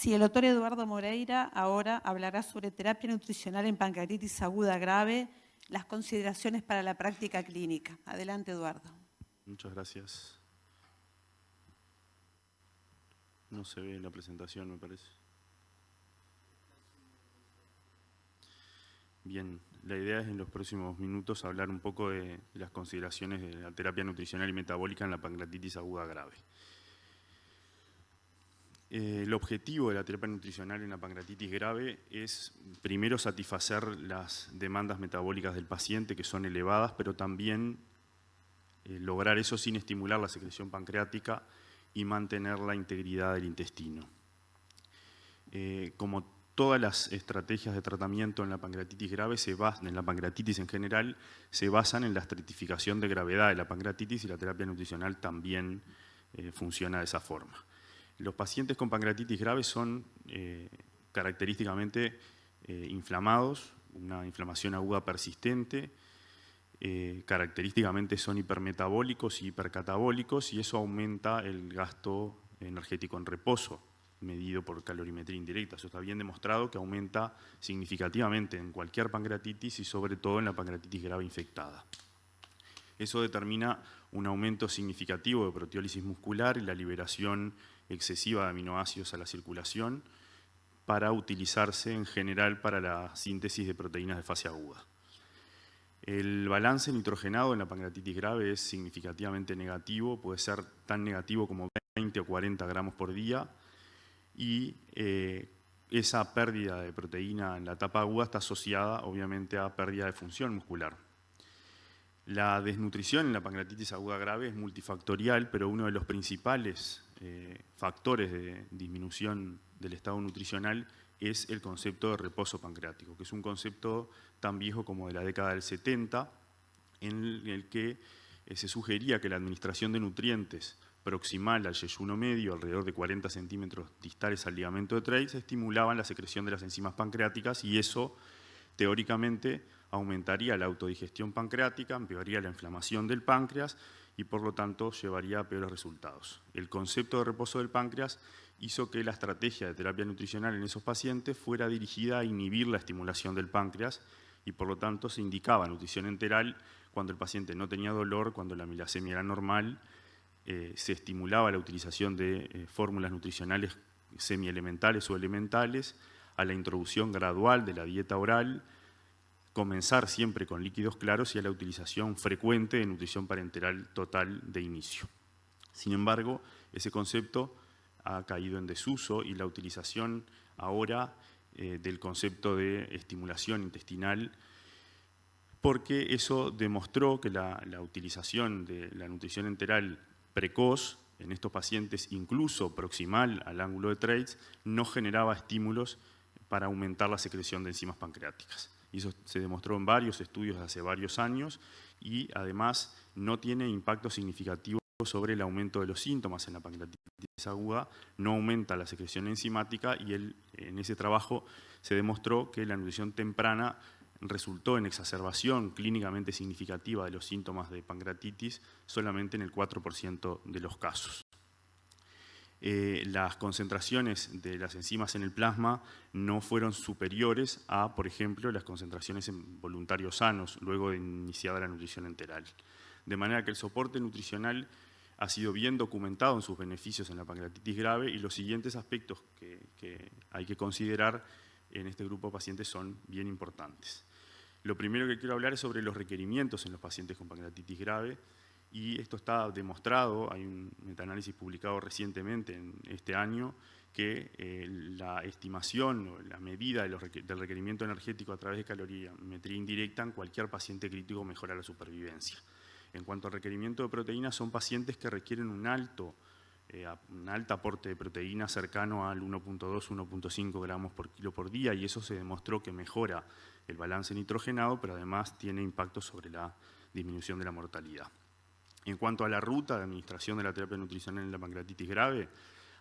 Sí, el doctor Eduardo Moreira ahora hablará sobre terapia nutricional en pancreatitis aguda grave, las consideraciones para la práctica clínica. Adelante, Eduardo. Muchas gracias. No se ve la presentación, me parece. Bien, la idea es en los próximos minutos hablar un poco de las consideraciones de la terapia nutricional y metabólica en la pancreatitis aguda grave. El objetivo de la terapia nutricional en la pancreatitis grave es primero satisfacer las demandas metabólicas del paciente, que son elevadas, pero también lograr eso sin estimular la secreción pancreática y mantener la integridad del intestino. Como todas las estrategias de tratamiento en la pancreatitis grave, en la pancreatitis en general, se basan en la estratificación de gravedad de la pancreatitis, y la terapia nutricional también funciona de esa forma. Los pacientes con pancreatitis grave son característicamente inflamados, una inflamación aguda persistente, característicamente son hipermetabólicos y hipercatabólicos, y eso aumenta el gasto energético en reposo, medido por calorimetría indirecta. Eso está bien demostrado que aumenta significativamente en cualquier pancreatitis y sobre todo en la pancreatitis grave infectada. Eso determina un aumento significativo de proteólisis muscular y la liberación excesiva de aminoácidos a la circulación para utilizarse en general para la síntesis de proteínas de fase aguda. El balance nitrogenado en la pancreatitis grave es significativamente negativo, puede ser tan negativo como 20 o 40 gramos por día, y esa pérdida de proteína en la etapa aguda está asociada obviamente a pérdida de función muscular. La desnutrición en la pancreatitis aguda grave es multifactorial, pero uno de los principales factores de disminución del estado nutricional es el concepto de reposo pancreático, que es un concepto tan viejo como de la década del 70, en el que se sugería que la administración de nutrientes proximal al yeyuno medio, alrededor de 40 centímetros distales al ligamento de Treitz, estimulaban la secreción de las enzimas pancreáticas, y eso teóricamente aumentaría la autodigestión pancreática, empeoraría la inflamación del páncreas y por lo tanto llevaría a peores resultados. El concepto de reposo del páncreas hizo que la estrategia de terapia nutricional en esos pacientes fuera dirigida a inhibir la estimulación del páncreas, y por lo tanto se indicaba nutrición enteral cuando el paciente no tenía dolor, cuando la milasemia era normal. Se estimulaba la utilización de fórmulas nutricionales semielementales o elementales, a la introducción gradual de la dieta oral, comenzar siempre con líquidos claros y a la utilización frecuente de nutrición parenteral total de inicio. Sin embargo, ese concepto ha caído en desuso, y la utilización ahora del concepto de estimulación intestinal, porque eso demostró que la utilización de la nutrición enteral precoz en estos pacientes, incluso proximal al ángulo de Treitz, no generaba estímulos para aumentar la secreción de enzimas pancreáticas. Y eso se demostró en varios estudios de hace varios años, y además no tiene impacto significativo sobre el aumento de los síntomas en la pancreatitis aguda, no aumenta la secreción enzimática, y en ese trabajo se demostró que la nutrición temprana resultó en exacerbación clínicamente significativa de los síntomas de pancreatitis solamente en el 4% de los casos. Las concentraciones de las enzimas en el plasma no fueron superiores a, por ejemplo, las concentraciones en voluntarios sanos luego de iniciada la nutrición enteral. De manera que el soporte nutricional ha sido bien documentado en sus beneficios en la pancreatitis grave, y los siguientes aspectos que hay que considerar en este grupo de pacientes son bien importantes. Lo primero que quiero hablar es sobre los requerimientos en los pacientes con pancreatitis grave, y esto está demostrado. Hay un metaanálisis publicado recientemente en este año que la estimación o la medida del requerimiento energético a través de calorimetría indirecta en cualquier paciente crítico mejora la supervivencia. En cuanto al requerimiento de proteínas, son pacientes que requieren un alto aporte de proteína cercano al 1.2-1.5 gramos por kilo por día, y eso se demostró que mejora el balance nitrogenado, pero además tiene impacto sobre la disminución de la mortalidad. En cuanto a la ruta de administración de la terapia nutricional en la pancreatitis grave,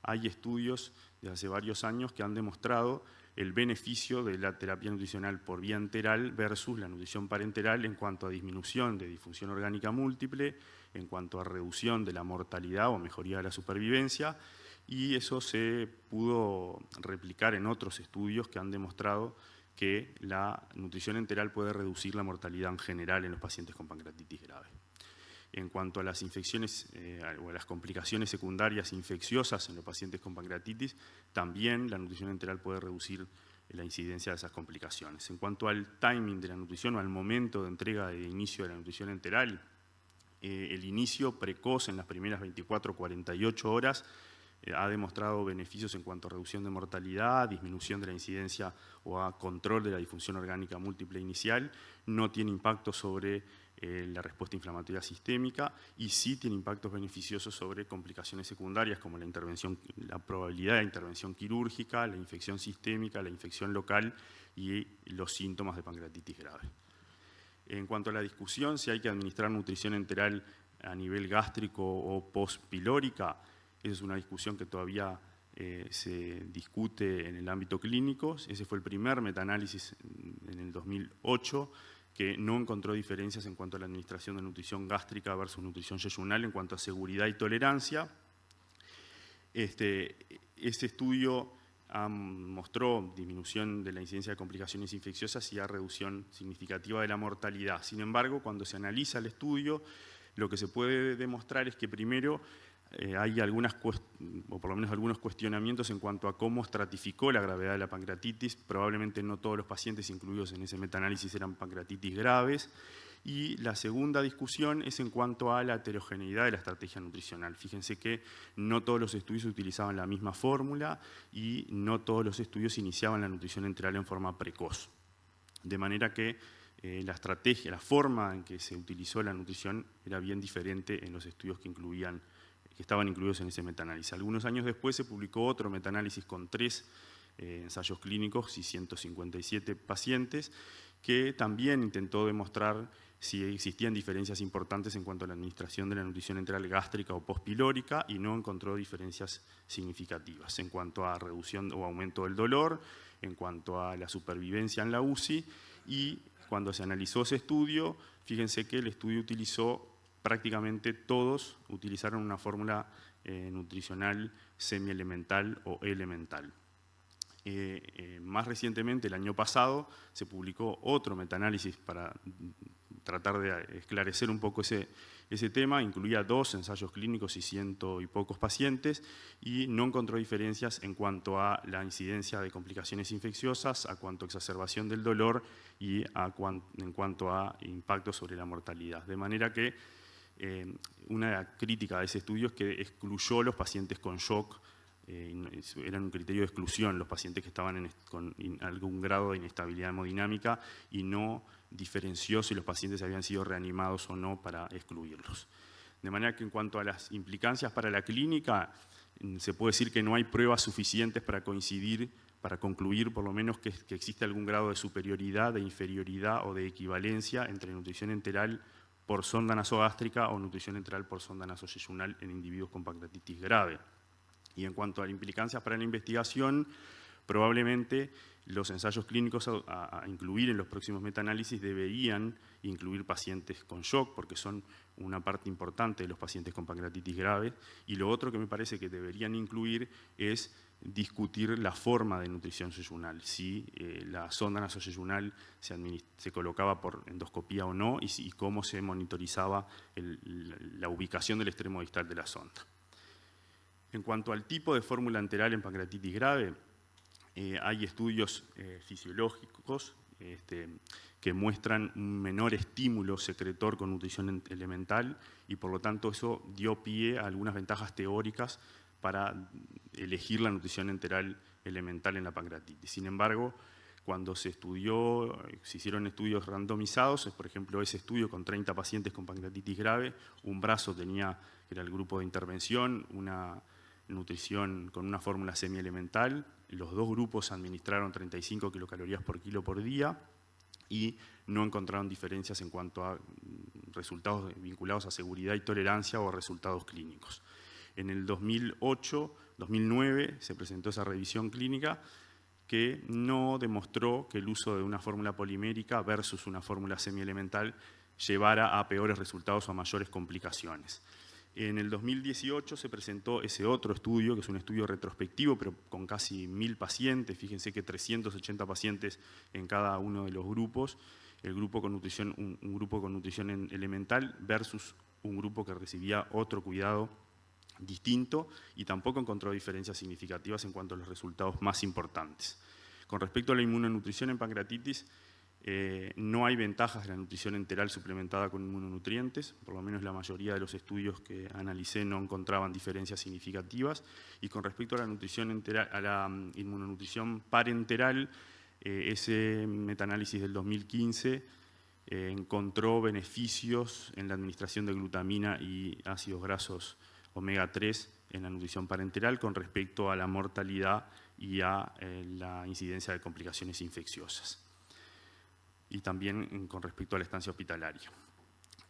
hay estudios de hace varios años que han demostrado el beneficio de la terapia nutricional por vía enteral versus la nutrición parenteral en cuanto a disminución de disfunción orgánica múltiple, en cuanto a reducción de la mortalidad o mejoría de la supervivencia, y eso se pudo replicar en otros estudios que han demostrado que la nutrición enteral puede reducir la mortalidad en general en los pacientes con pancreatitis grave. En cuanto a las infecciones o a las complicaciones secundarias infecciosas en los pacientes con pancreatitis, también la nutrición enteral puede reducir la incidencia de esas complicaciones. En cuanto al timing de la nutrición o al momento de entrega de inicio de la nutrición enteral, el inicio precoz en las primeras 24 o 48 horas ha demostrado beneficios en cuanto a reducción de mortalidad, disminución de la incidencia o a control de la disfunción orgánica múltiple inicial, no tiene impacto sobre la respuesta inflamatoria sistémica y sí tiene impactos beneficiosos sobre complicaciones secundarias como la probabilidad de intervención quirúrgica, la infección sistémica, la infección local y los síntomas de pancreatitis grave. En cuanto a la discusión si hay que administrar nutrición enteral a nivel gástrico o postpilórica, esa es una discusión que todavía se discute en el ámbito clínico. Ese fue el primer metaanálisis en el 2008 que no encontró diferencias en cuanto a la administración de nutrición gástrica versus nutrición yeyunal en cuanto a seguridad y tolerancia. Este estudio mostró disminución de la incidencia de complicaciones infecciosas y a reducción significativa de la mortalidad. Sin embargo, cuando se analiza el estudio, lo que se puede demostrar es que primero hay o por lo menos algunos cuestionamientos en cuanto a cómo estratificó la gravedad de la pancreatitis. Probablemente no todos los pacientes incluidos en ese metaanálisis eran pancreatitis graves. Y la segunda discusión es en cuanto a la heterogeneidad de la estrategia nutricional. Fíjense que no todos los estudios utilizaban la misma fórmula y no todos los estudios iniciaban la nutrición enteral en forma precoz. De manera que la estrategia, la forma en que se utilizó la nutrición era bien diferente en los estudios que estaban incluidos en ese metaanálisis. Algunos años después se publicó otro metaanálisis con 3 ensayos clínicos y 157 pacientes que también intentó demostrar si existían diferencias importantes en cuanto a la administración de la nutrición enteral gástrica o postpilórica y no encontró diferencias significativas en cuanto a reducción o aumento del dolor, en cuanto a la supervivencia en la UCI y cuando se analizó ese estudio, fíjense que el estudio utilizó prácticamente todos utilizaron una fórmula nutricional semielemental o elemental. Más recientemente, el año pasado, se publicó otro metaanálisis para tratar de esclarecer un poco ese tema. Incluía 2 ensayos clínicos y 100 y pocos pacientes y no encontró diferencias en cuanto a la incidencia de complicaciones infecciosas, a cuanto a exacerbación del dolor y en cuanto a impacto sobre la mortalidad. De manera que una crítica de ese estudio es que excluyó los pacientes con shock. Eran un criterio de exclusión los pacientes que estaban con algún grado de inestabilidad hemodinámica y no diferenció si los pacientes habían sido reanimados o no para excluirlos. De manera que en cuanto a las implicancias para la clínica, se puede decir que no hay pruebas suficientes para concluir por lo menos que existe algún grado de superioridad, de inferioridad o de equivalencia entre nutrición enteral por sonda nasogástrica o nutrición enteral por sonda nasoyeyunal en individuos con pancreatitis grave. Y en cuanto a las implicancias para la investigación, probablemente los ensayos clínicos a incluir en los próximos metaanálisis deberían incluir pacientes con shock, porque son una parte importante de los pacientes con pancreatitis grave. Y lo otro que me parece que deberían incluir es discutir la forma de nutrición yeyunal, si la sonda nasoyeyunal se colocaba por endoscopía o no, y cómo se monitorizaba la ubicación del extremo distal de la sonda. En cuanto al tipo de fórmula enteral en pancreatitis grave, hay estudios fisiológicos que muestran un menor estímulo secretor con nutrición elemental y por lo tanto eso dio pie a algunas ventajas teóricas para elegir la nutrición enteral elemental en la pancreatitis. Sin embargo, cuando se hicieron estudios randomizados, por ejemplo ese estudio con 30 pacientes con pancreatitis grave, un brazo tenía, que era el grupo de intervención, una nutrición con una fórmula semielemental. Los 2 grupos administraron 35 kilocalorías por kilo por día y no encontraron diferencias en cuanto a resultados vinculados a seguridad y tolerancia o a resultados clínicos. En el 2008-2009 se presentó esa revisión clínica que no demostró que el uso de una fórmula polimérica versus una fórmula semielemental llevara a peores resultados o a mayores complicaciones. En el 2018 se presentó ese otro estudio, que es un estudio retrospectivo, pero con casi 1000 pacientes. Fíjense que 380 pacientes en cada uno de los grupos. El grupo con nutrición, un grupo con nutrición elemental versus un grupo que recibía otro cuidado distinto y tampoco encontró diferencias significativas en cuanto a los resultados más importantes. Con respecto a la inmunonutrición en pancreatitis, no hay ventajas de la nutrición enteral suplementada con inmunonutrientes, por lo menos la mayoría de los estudios que analicé no encontraban diferencias significativas. Y con respecto a la nutrición enteral, a la inmunonutrición parenteral, ese metaanálisis del 2015 encontró beneficios en la administración de glutamina y ácidos grasos omega 3 en la nutrición parenteral con respecto a la mortalidad y a la incidencia de complicaciones infecciosas. Y también con respecto a la estancia hospitalaria.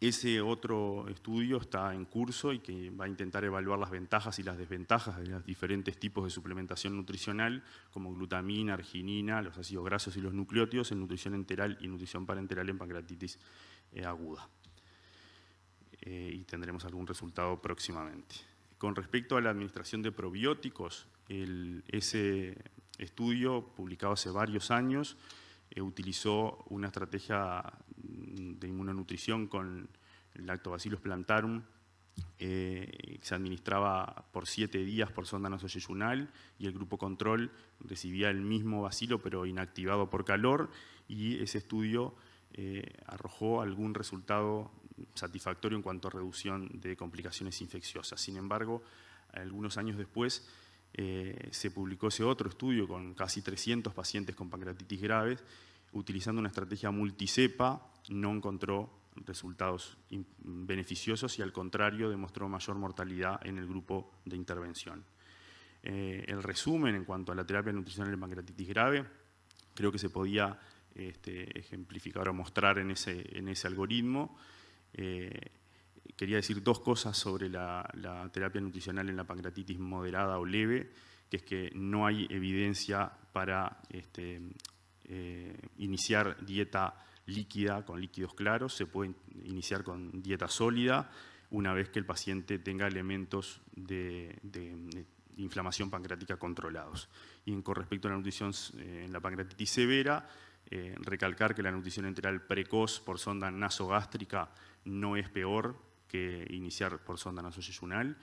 Ese otro estudio está en curso y que va a intentar evaluar las ventajas y las desventajas de los diferentes tipos de suplementación nutricional, como glutamina, arginina, los ácidos grasos y los nucleótidos en nutrición enteral y nutrición parenteral en pancreatitis aguda. Y tendremos algún resultado próximamente. Con respecto a la administración de probióticos, ese estudio, publicado hace varios años, utilizó una estrategia de inmunonutrición con el Lactobacillus plantarum, se administraba por 7 días por sonda nasoyeyunal y el grupo control recibía el mismo bacilo pero inactivado por calor, y ese estudio arrojó algún resultado satisfactorio en cuanto a reducción de complicaciones infecciosas. Sin embargo, algunos años después se publicó ese otro estudio con casi 300 pacientes con pancreatitis graves, utilizando una estrategia multicepa, no encontró resultados beneficiosos y al contrario demostró mayor mortalidad en el grupo de intervención. El resumen en cuanto a la terapia nutricional en pancreatitis grave, creo que se podía ejemplificar o mostrar en ese algoritmo. Quería decir dos cosas sobre la terapia nutricional en la pancreatitis moderada o leve, que es que no hay evidencia para iniciar dieta líquida con líquidos claros, se puede iniciar con dieta sólida una vez que el paciente tenga elementos de inflamación pancreática controlados. Y con respecto a la nutrición en la pancreatitis severa, recalcar que la nutrición enteral precoz por sonda nasogástrica no es peor que iniciar por sonda nasoyeyunal,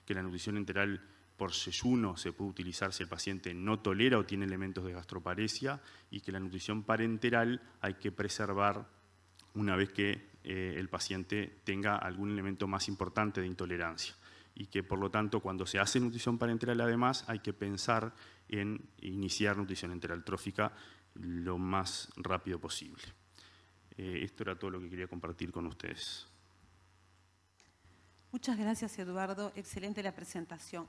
que la nutrición enteral por yeyuno se puede utilizar si el paciente no tolera o tiene elementos de gastroparesia, y que la nutrición parenteral hay que preservar una vez que el paciente tenga algún elemento más importante de intolerancia, y que por lo tanto cuando se hace nutrición parenteral además hay que pensar en iniciar nutrición enteral trófica lo más rápido posible. Esto era todo lo que quería compartir con ustedes. Muchas gracias, Eduardo. Excelente la presentación.